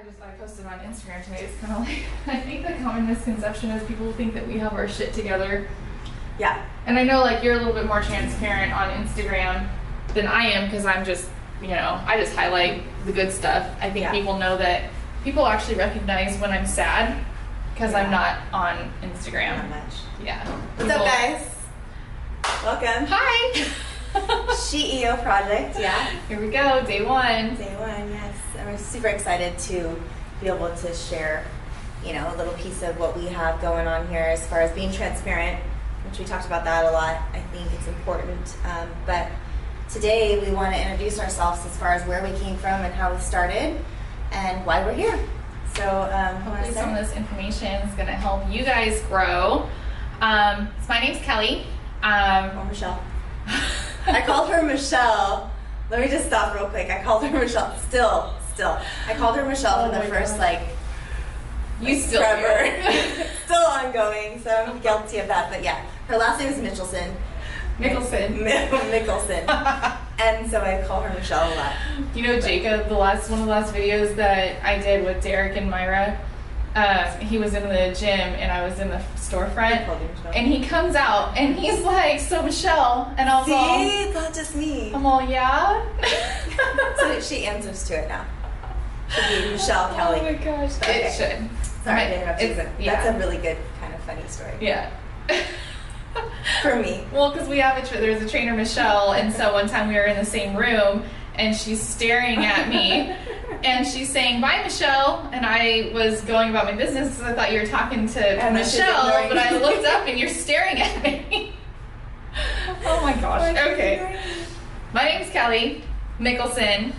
I posted on Instagram today. It's kind of like, I think the common misconception is people think that we have our shit together. Yeah. And I know like you're a little bit more transparent on Instagram than I am because I'm just, you know, I just highlight the good stuff. I think people know that people actually recognize when I'm sad because I'm not on Instagram. Not much. Yeah. What's up, guys? Welcome. Hi. ShEO project, Here we go, day one. Day one, yes. And we're super excited to be able to share, you know, a little piece of what we have going on here as far as being transparent, which we talked about that a lot. I think it's important. But today we want to introduce ourselves as far as where we came from and how we started and why we're here. So hopefully some of this information is going to help you guys grow. So my name's Kelly. Or Michelle. I called her Michelle. Let me just stop real quick. I called her Michelle. Still. I called her Michelle for the first still forever. Still ongoing, so I'm guilty of that. But yeah, her last name is Michelsen. Michelsen. And so I call her Michelle a lot. You know, Jacob, one of the last videos that I did with Derek and Myra, he was in the gym and I was in the storefront, and he comes out and he's like, "So Michelle," and I was it's not just me. I'm all, yeah. So she answers to it now. Should be Michelle Kelly. Oh my gosh, okay. It should. Sorry to interrupt you, but that's a really good kind of funny story. Yeah. For me. Well, because we have there's a trainer, Michelle, and so one time we were in the same room and she's staring at me and she's saying, "Bye, Michelle," and I was going about my business because I thought you were talking to Michelle, but I looked up and you're staring at me. Oh my gosh. Okay. My name's Kelly Michelsen.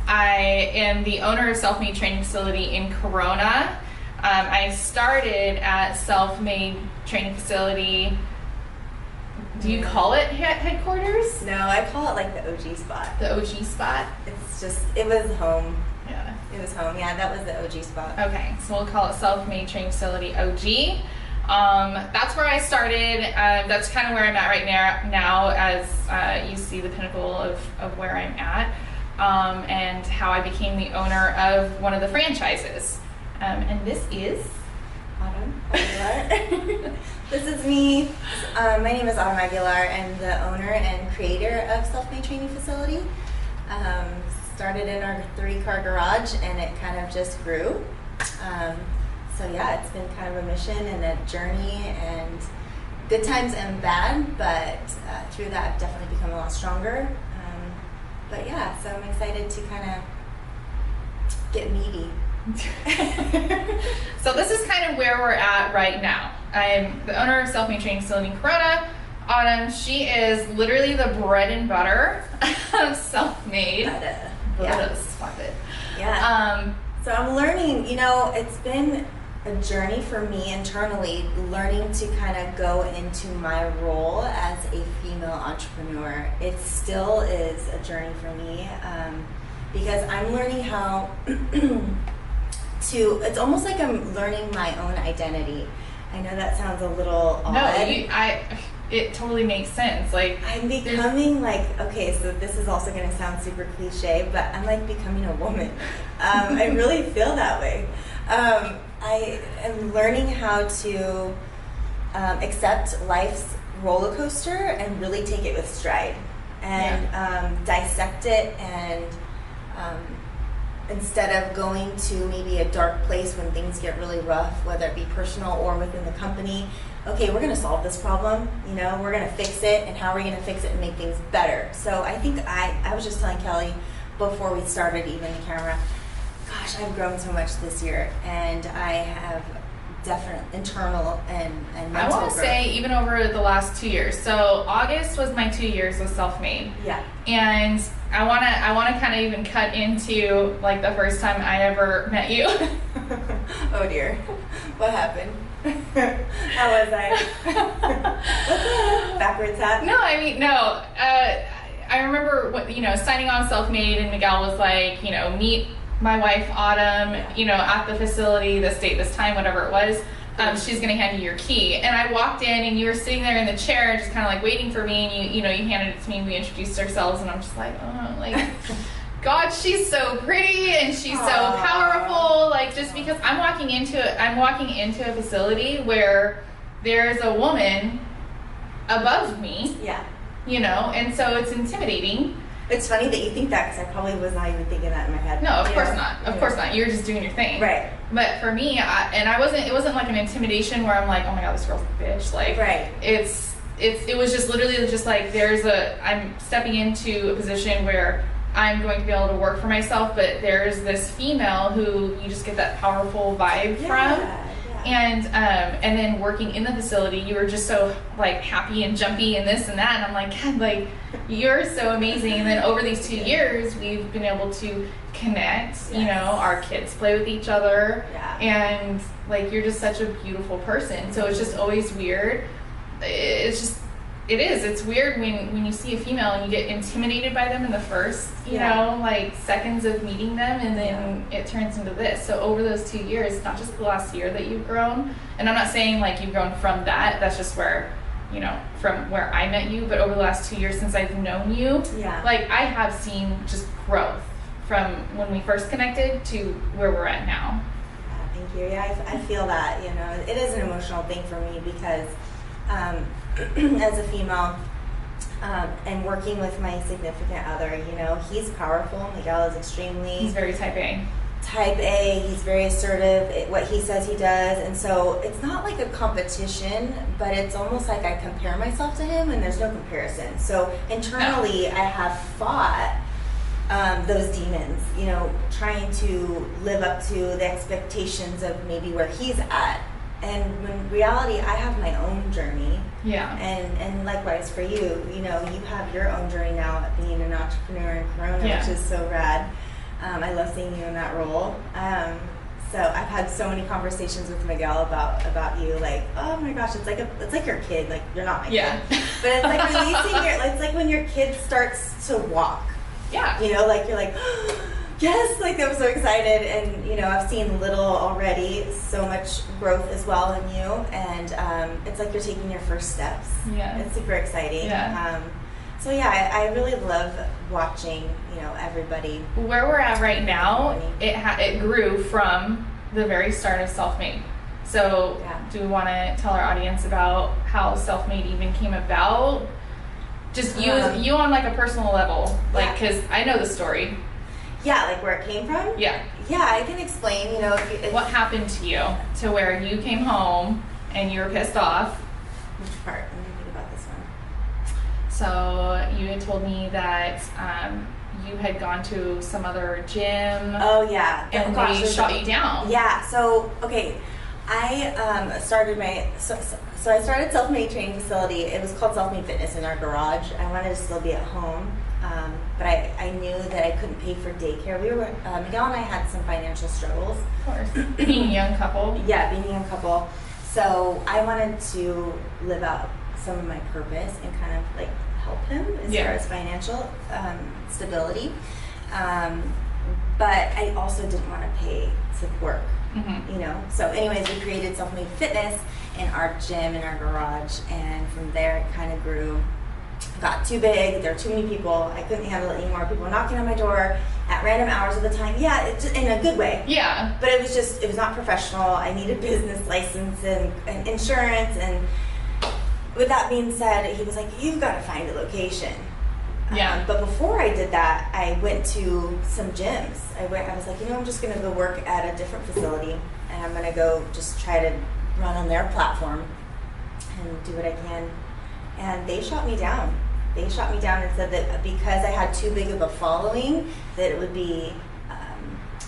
I am the owner of Self-Made Training Facility in Corona. I started at Self-Made Training Facility. Do you call it headquarters? No, I call it like the OG spot. The OG spot? It's just, it was home. Yeah. It was home. Yeah, that was the OG spot. Okay, so we'll call it Self-Made Training Facility OG. That's where I started. That's kind of where I'm at right now as you see the pinnacle of where I'm at, and how I became the owner of one of the franchises. And this is Autumn Aguilar. This is me. My name is Autumn Aguilar. I'm the owner and creator of Self-Made Training Facility. Started in our 3-car garage and it kind of just grew. So yeah, it's been kind of a mission and a journey, and good times and bad, but through that I've definitely become a lot stronger. But yeah, so I'm excited to kind of get meaty. So this is kind of where we're at right now. I'm the owner of Self-Made Training Facility in Corona. Autumn, she is literally the bread and butter of Self-Made. Yeah. Stop it. Yeah. So I'm learning, you know, it's been a journey for me internally, learning to kind of go into my role as a female entrepreneur. It still is a journey for me, because I'm learning how it's almost like I'm learning my own identity. I know that sounds a little odd. No, it totally makes sense. Like, I'm becoming like, okay, so this is also going to sound super cliche, but I'm like becoming a woman. I really feel that way. I am learning how to accept life's roller coaster and really take it with stride and dissect it, and instead of going to maybe a dark place when things get really rough, whether it be personal or within the company, okay, we're going to solve this problem, you know, we're going to fix it, and how are we going to fix it and make things better? So I think I was just telling Kelly before we started even the camera, gosh, I've grown so much this year, and I have definite internal and mental I want to growth. say even over the last 2 years. So August was my 2 years with Self-Made. Yeah. And I wanna kind of even cut into like the first time I ever met you. Oh dear, what happened? How was I? Backwards hat? No, I mean, no. I remember signing on Self-Made, and Miguel was like, meet my wife Autumn, at the facility, this date, this time, whatever it was. She's gonna hand you your key. And I walked in, and you were sitting there in the chair, just kind of like waiting for me. And you handed it to me. And we introduced ourselves, and I'm just like, oh, like, God, she's so pretty, and she's so powerful, because I'm walking into a facility where there's a woman above me. Yeah. You know, and so it's intimidating. It's funny that you think that, because I probably was not even thinking that in my head. No, of course not. Of course not. You're just doing your thing. Right. But for me, it wasn't like an intimidation where I'm like, oh my God, this girl's a bitch. Like, right. It was just literally just like, I'm stepping into a position where I'm going to be able to work for myself, but there's this female who you just get that powerful vibe from. Yeah. And then working in the facility, you were just so like happy and jumpy and this and that, and I'm like, God, like, you're so amazing. And then over these 2 years, we've been able to connect. Yes. You know, our kids play with each other, yeah. And like, you're just such a beautiful person. So it's just always weird. It's weird when you see a female and you get intimidated by them in the first, you know, like seconds of meeting them, and then it turns into this. So over those 2 years, not just the last year that you've grown, and I'm not saying like you've grown from that's just where, you know, from where I met you, but over the last 2 years since I've known you, like I have seen just growth from when we first connected to where we're at now. Thank you. Yeah, I feel that, you know, it is an emotional thing for me because as a female, and working with my significant other, you know, he's powerful. Miguel is He's very type A. Type A, he's very assertive, what he says he does, and so it's not like a competition, but it's almost like I compare myself to him, and there's no comparison. So internally, I have fought those demons, you know, trying to live up to the expectations of maybe where he's at. And in reality, I have my own journey. Yeah. And likewise for you, you know, you have your own journey now at being an entrepreneur in Corona, which is so rad. I love seeing you in that role. So I've had so many conversations with Miguel about you, like, oh my gosh, it's like your kid, like you're not my kid, but it's like it's like when your kid starts to walk. Yeah. You know, like you're like, yes, like I'm so excited, and you know, I've seen little already, so much growth as well in you, and it's like you're taking your first steps. Yeah, it's super exciting. Yeah. So yeah, I really love watching, you know, everybody. Where we're at right now, it grew from the very start of Self-Made. So do we want to tell our audience about how Self-Made even came about? Just you on like a personal level, like, because I know the story. Yeah, like where it came from? Yeah. Yeah, I can explain, you know. What happened to you to where you came home and you were pissed off? Which part? Let me think about this one. So you had told me that you had gone to some other gym. Oh, yeah. And they shot you down. Yeah, so, okay. I started so I started Self-Made Training Facility. It was called Self-Made Fitness in our garage. I wanted to still be at home. But I knew that I couldn't pay for daycare. Miguel and I had some financial struggles. Of course. Being a young couple. Yeah, being a young couple. So I wanted to live out some of my purpose and kind of like help him as far as financial stability. But I also didn't want to pay to work, you know. So anyways, we created Self-Made Fitness in our gym, in our garage. And from there, it kind of grew. Got too big, there were too many people, I couldn't handle it anymore. People were knocking on my door at random hours of the time. Yeah, it's just in a good way. Yeah. But it was not professional. I needed business license and insurance, and with that being said, he was like, you've got to find a location. Yeah. But before I did that, I went to some gyms. I was like, you know, I'm just going to go work at a different facility, and I'm going to go just try to run on their platform and do what I can. And they shot me down. They shot me down and said that because I had too big of a following, that it would be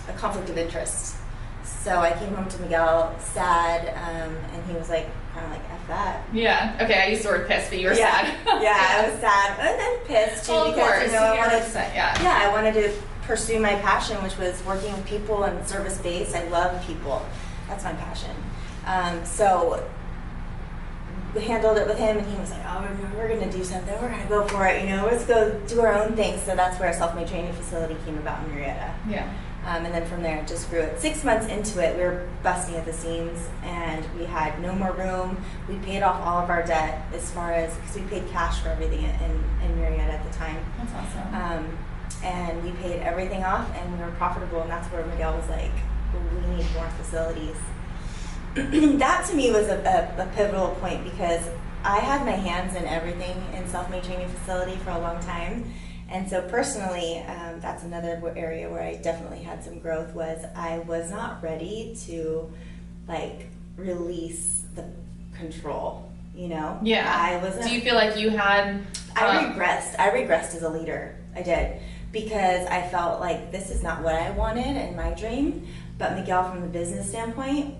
a conflict of interest. So I came home to Miguel sad, and he was like, kind of like, F that. Yeah. Okay, I used the word pissed, but you were sad. Yeah, I was sad. And then pissed, too, because, you know, I wanted to pursue my passion, which was working with people and service-based. I love people. That's my passion. So we handled it with him, and he was like, oh, we're going to do something. We're going to go for it. You know, let's go do our own thing. So that's where a Self-Made Training Facility came about in Murrieta. Yeah. And then from there, it just grew. 6 months into it, we were busting at the seams, and we had no more room. We paid off all of our debt as far as, because we paid cash for everything in Murrieta at the time. That's awesome. And we paid everything off, and we were profitable, and that's where Miguel was like, we need more facilities. That to me was a pivotal point, because I had my hands in everything in self-made training facility for a long time. And so personally, that's another area where I definitely had some growth. Was I was not ready to like release the control, you know? Yeah. I wasn't. Do you feel like you had? I regressed as a leader. I did, because I felt like this is not what I wanted in my dream. But Miguel, from the business standpoint,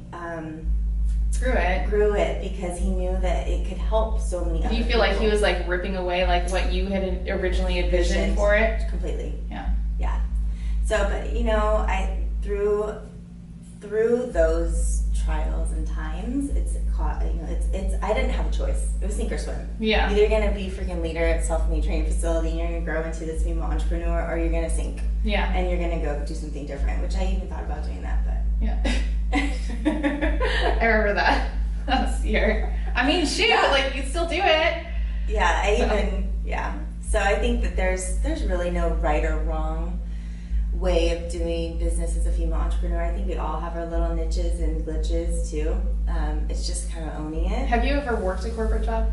grew it because he knew that it could help so many other people. Do you feel like he was like ripping away like what you had originally envisioned for it? Completely. Yeah. Yeah. So, but you know, I through those trials and times, it's I didn't have a choice. It was sink or swim. Yeah. Either you're gonna be freaking leader at self-made training facility and you're gonna grow into this female entrepreneur, or you're gonna sink. Yeah. And you're gonna go do something different, which I even thought about doing that, but yeah. I remember that last year. I mean, shoot, like you still do it. Yeah, So I think that there's really no right or wrong way of doing business as a female entrepreneur. I think we all have our little niches and glitches too. It's just kind of owning it. Have you ever worked a corporate job?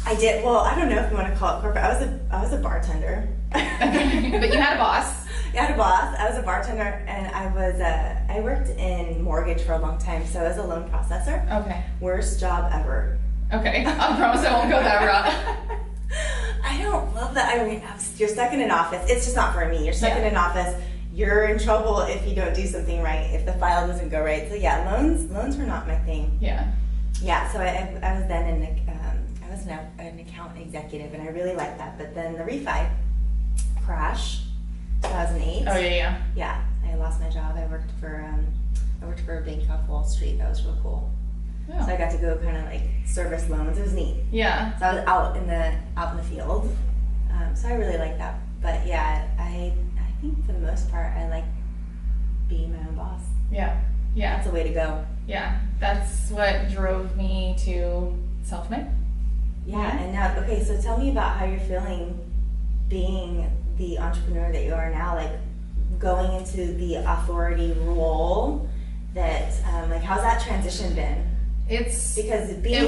I did. Well, I don't know if you want to call it corporate. I was a bartender. But you had a boss. I had a boss. I was a bartender, and I worked in mortgage for a long time, so I was a loan processor. Okay. Worst job ever. Okay. I promise I won't go that route. I don't love that. I mean, you're stuck in an office. It's just not for me. You're stuck in an office. You're in trouble if you don't do something right, if the file doesn't go right. So yeah, loans were not my thing. Yeah. Yeah. So I was then an account executive, and I really liked that. But then the refi crash, 2008. Oh yeah. Yeah, I lost my job. I worked for a bank off Wall Street. That was real cool. Yeah. So I got to go kind of like service loans. It was neat. Yeah. So I was out in the field. So I really liked that. But yeah, I think for the most part I like being my own boss. Yeah. Yeah. That's the way to go. Yeah. That's what drove me to self-made. Yeah. And now, okay, so tell me about how you're feeling being the entrepreneur that you are now, like going into the authority role. That like, how's that transition been? It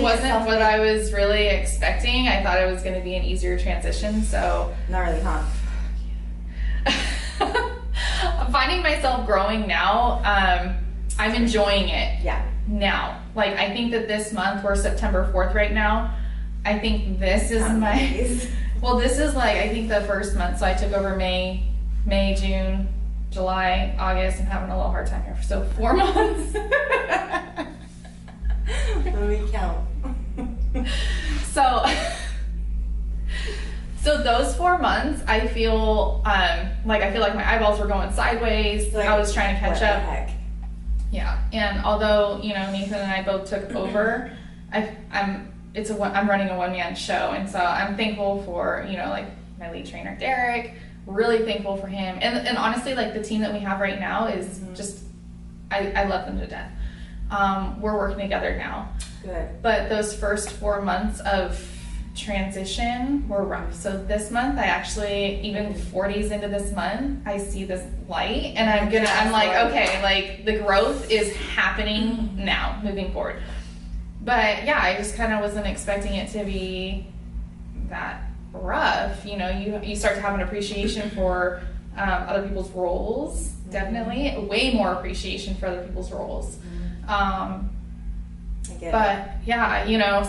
wasn't what I was really expecting. I thought it was going to be an easier transition, so not really, huh? I'm finding myself growing now. I'm enjoying it. Yeah. Now, like I think that this month, we're September 4th right now. I think this is this is like I think the first month. So I took over May, June, July, August. I'm having a little hard time here. So 4 months. Let me count. So those 4 months, I feel like my eyeballs were going sideways. Like, I was trying to catch up. Heck? Yeah, and although Nathan and I both took over, I'm running a one-man show, and so I'm thankful for like my lead trainer Derek. Really thankful for him, and honestly, like the team that we have right now is just I love them to death. We're working together now. Good. But those first 4 months of transition were rough. So this month, I actually, even 4 days into this month, I see this light, and I'm like, okay, like the growth is happening now, moving forward. But yeah, I just kind of wasn't expecting it to be that rough. You start to have an appreciation for other people's roles, definitely. Way more appreciation for other people's roles.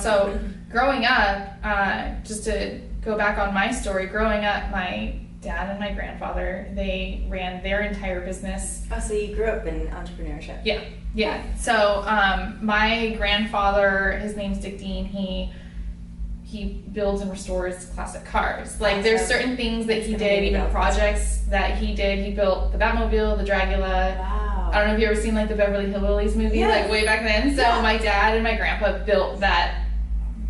So growing up, just to go back on my story, growing up, my dad and my grandfather, they ran their entire business. Oh, so you grew up in entrepreneurship. Yeah. So my grandfather, his name's Dick Dean, he builds and restores classic cars. Like there's certain things that he did, even projects that he did. He built the Batmobile, the Dragula. Wow. I don't know if you ever seen like the Beverly Hillbillies movie, like way back then. So my dad and my grandpa built that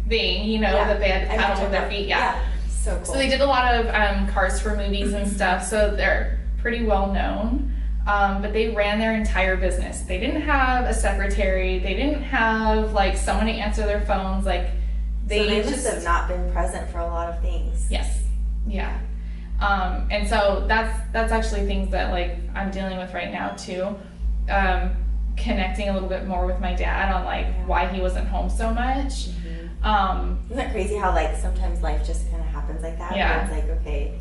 thing, that they had to paddle with their feet. Yeah. So cool. So they did a lot of cars for movies and stuff. So they're pretty well known. But they ran their entire business. They didn't have a secretary. They didn't have like someone to answer their phones. Like they just have not been present for a lot of things. Yes. Yeah. And so that's actually things that like I'm dealing with right now too. connecting a little bit more with my dad on like why he wasn't home so much. Isn't that crazy how like sometimes life just kind of happens like that? Yeah. Where it's like, okay,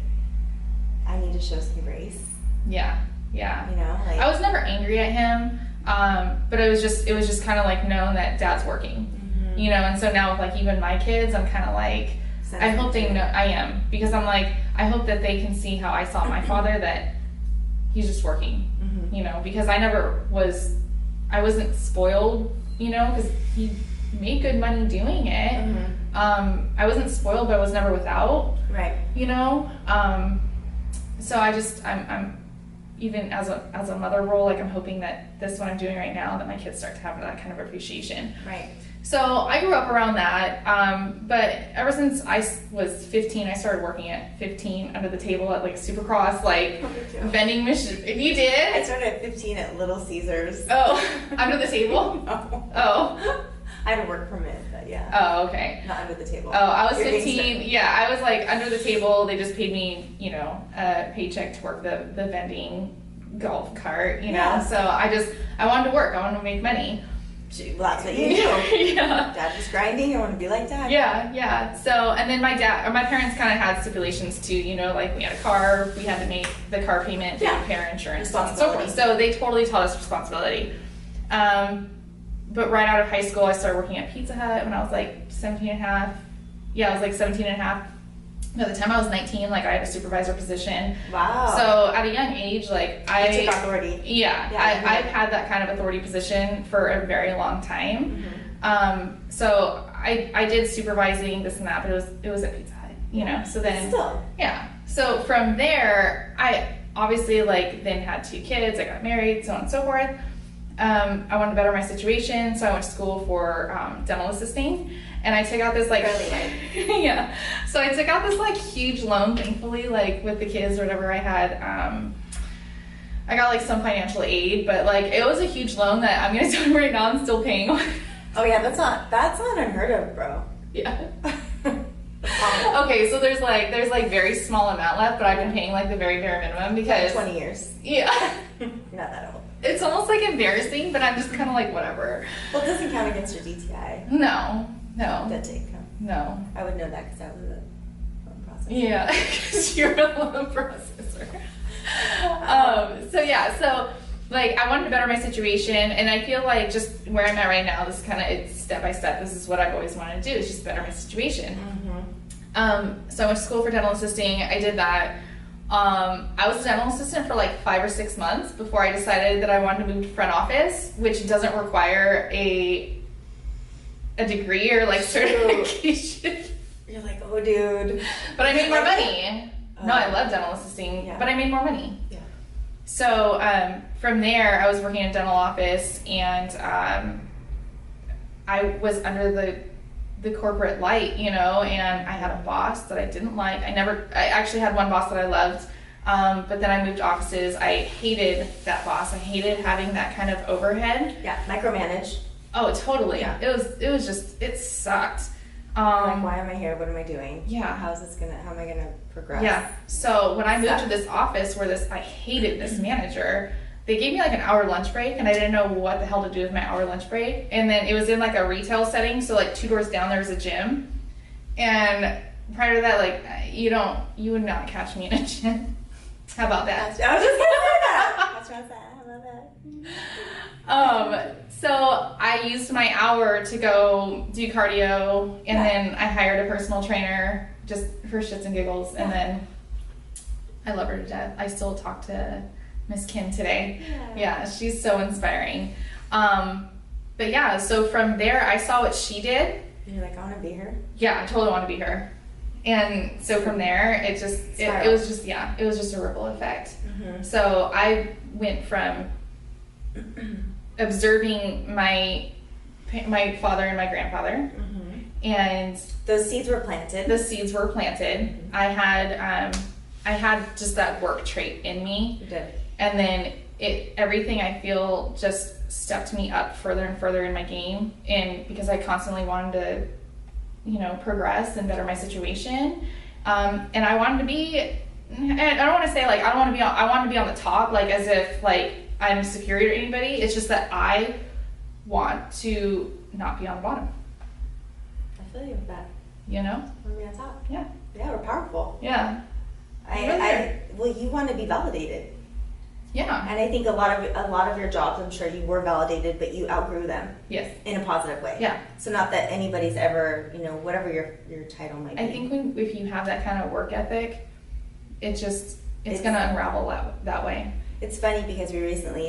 I need to show some grace. Yeah. You know, like I was never angry at him, but it was just kind of like known that dad's working, you know. And so now with like even my kids, I'm kind of like, I hope they know I am, because I'm like, I hope that they can see how I saw my father, that he's just working, you know, because I wasn't spoiled, you know, because he made good money doing it. I wasn't spoiled, but I was never without, right, you know. So I'm even as a mother role, like I'm hoping that this what I'm doing right now, that my kids start to have that kind of appreciation. Right. So I grew up around that, but ever since I was 15, I started working at 15 under the table at like Supercross, like vending machine. You did? I started at 15 at Little Caesars. Oh, under the table? No. Oh. I had a work permit, but yeah. Oh, okay. Not under the table. Oh, I was You're 15. gangster. Yeah, I was like under the table. They just paid me, you know, a paycheck to work the vending golf cart, you know. Yeah. So I wanted to work. I wanted to make money. Well, that's what you do. Yeah. Dad was grinding. I want to be like Dad. Yeah. So, and then my parents kind of had stipulations too, you know, like we had a car, we had to make the car payment, pay our insurance, and so forth. So they totally taught us responsibility. But right out of high school, I started working at Pizza Hut when I was like 17 and a half. Yeah, I was like 17 and a half. By the time I was 19, like I had a supervisor position. Wow. So at a young age, like you took authority. Yeah, I've had that kind of authority position for a very long time. So I did supervising, this and that, but it was at Pizza Hut, you know. So then so from there, I obviously like then had 2 kids. I got married, so on and so forth. I wanted to better my situation, so I went to school for dental assisting, and I took out this like so I took out this like huge loan, thankfully, like with the kids or whatever I had. I got like some financial aid, but like it was a huge loan that I'm gonna tell you right now I'm still paying on. Oh yeah, that's not unheard of, bro. Yeah. Okay, so there's like very small amount left, but I've been paying like the very bare minimum because like 20 years. Yeah. You're not that old. It's almost like embarrassing, but I'm just kind of like whatever. Well, it doesn't count against your DTI. No. That take home. No. I would know that because I was a loan processor. Yeah, because you're a loan processor. So like I wanted to better my situation, and I feel like just where I'm at right now, this kind of it's step by step. This is what I've always wanted to do, is just better my situation. So I went to school for dental assisting. I did that. I was a dental assistant for like 5 or 6 months before I decided that I wanted to move to front office, which doesn't require a degree or like certification. You're like, oh, dude. But I made more money. No, I love dental assisting, but I made more money. Yeah. So from there, I was working in a dental office, and I was under the corporate light, you know, and I had a boss that I didn't like. I actually had one boss that I loved, but then I moved offices. I hated that boss. I hated having that kind of overhead. Yeah, micromanage. Oh, totally. Yeah. It was just, it sucked. Like, why am I here? What am I doing? Yeah. How am I gonna progress? Yeah. So when I moved to this office where I hated this manager, they gave me like an hour lunch break, and I didn't know what the hell to do with my hour lunch break. And then it was in like a retail setting, so like 2 doors down there was a gym. And prior to that, like you would not catch me in a gym. How about that? I was just gonna say that. That's what I said. How about that? So I used my hour to go do cardio, and then I hired a personal trainer just for shits and giggles. And then I love her to death. I still talk to Miss Kim today. Yeah, she's so inspiring. But yeah, so from there I saw what she did. You're like, I want to be her? Yeah, I totally want to be her. And so from there, it was just a ripple effect. So I went from observing my father and my grandfather, and those seeds were planted. I had just that work trait in me. You did. And then everything I feel just stepped me up further and further in my game, and because I constantly wanted to, you know, progress and better my situation, and I wanted to be, and I don't want to say like I wanted to be on the top, like as if like I'm superior to anybody. It's just that I want to not be on the bottom. I feel you with that. You know? We're on top. Yeah. Yeah, we're powerful. Yeah. Well, you want to be validated. Yeah. And I think a lot of your jobs, I'm sure you were validated, but you outgrew them. Yes. In a positive way. Yeah. So not that anybody's ever, whatever your title might be. I think if you have that kind of work ethic, it's going to unravel that way. It's funny because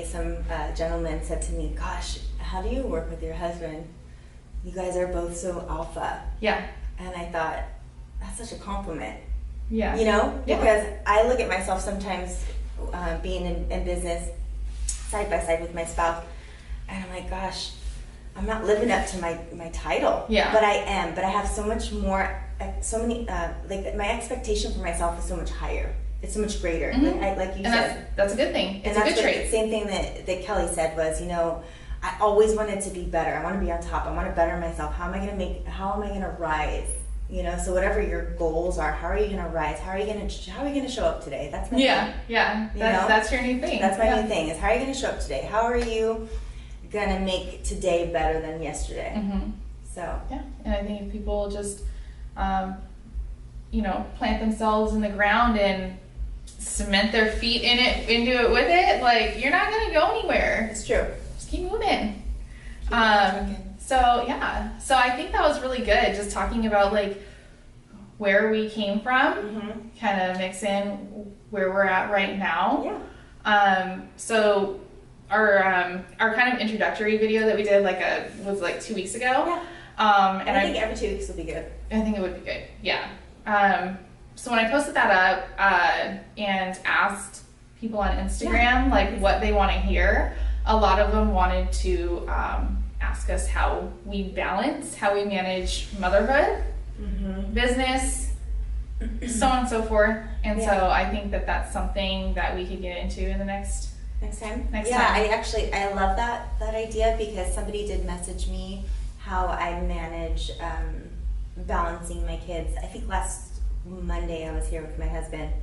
some gentleman said to me, gosh, how do you work with your husband? You guys are both so alpha. Yeah. And I thought, that's such a compliment. Yeah. Because I look at myself sometimes being in business side by side with my spouse, and I'm like, gosh, I'm not living up to my title. Yeah. But I am. But I have so much more, like my expectation for myself is so much higher. It's so much greater. Mm-hmm. Like you and said. That's a good thing. It's a good trait. The same thing that Kelly said was, I always wanted to be better. I want to be on top. I want to better myself. How am I going to rise? So whatever your goals are, how are you going to rise? How are you going to show up today? That's my thing. Yeah. That's your new thing. That's my new thing is how are you going to show up today? How are you going to make today better than yesterday? Mm-hmm. So. Yeah. And I think if people just, plant themselves in the ground and cement their feet into it with it, like you're not going to go anywhere. It's true. Just keep moving. So I think that was really good. Just talking about like where we came from, kind of mix in where we're at right now. Yeah. So our kind of introductory video that we did was 2 weeks ago. Yeah. And I think every 2 weeks will be good. I think it would be good. Yeah. So when I posted that up and asked people on Instagram what they want to hear, a lot of them wanted to ask us how we manage motherhood, business, so on and so forth. And so I think that that's something that we could get into in the next time. I love that idea because somebody did message me how I manage balancing my kids. I think last Monday I was here with my husband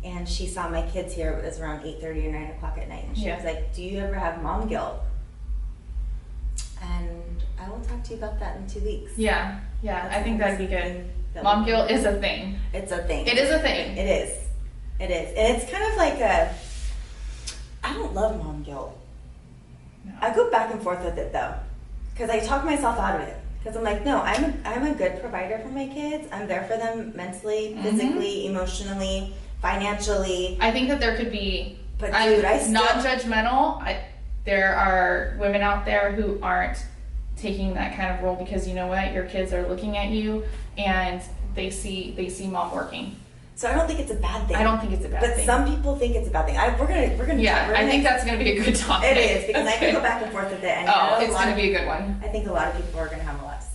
and she saw my kids here. It was around 8:30 or 9 o'clock at night and she was like, do you ever have mom guilt? And I will talk to you about that in 2 weeks. Yeah. I think that'd be good. Mom guilt is a thing. It's a thing. It is a thing. It is. And it's kind of like I don't love mom guilt. No. I go back and forth with it though. Because I talk myself out of it. Because I'm like, no, I'm a good provider for my kids. I'm there for them mentally, physically, emotionally, financially. I think that there could be, but dude, non-judgmental. There are women out there who aren't taking that kind of role because you know what, your kids are looking at you and they see mom working. So I don't think it's a bad thing. I don't think it's a bad thing. But some people think it's a bad thing. We're gonna. Yeah, I think that's gonna be a good topic. It is because I can go back and forth with it. And it's gonna be a good one. I think a lot of people are gonna have a lot to say.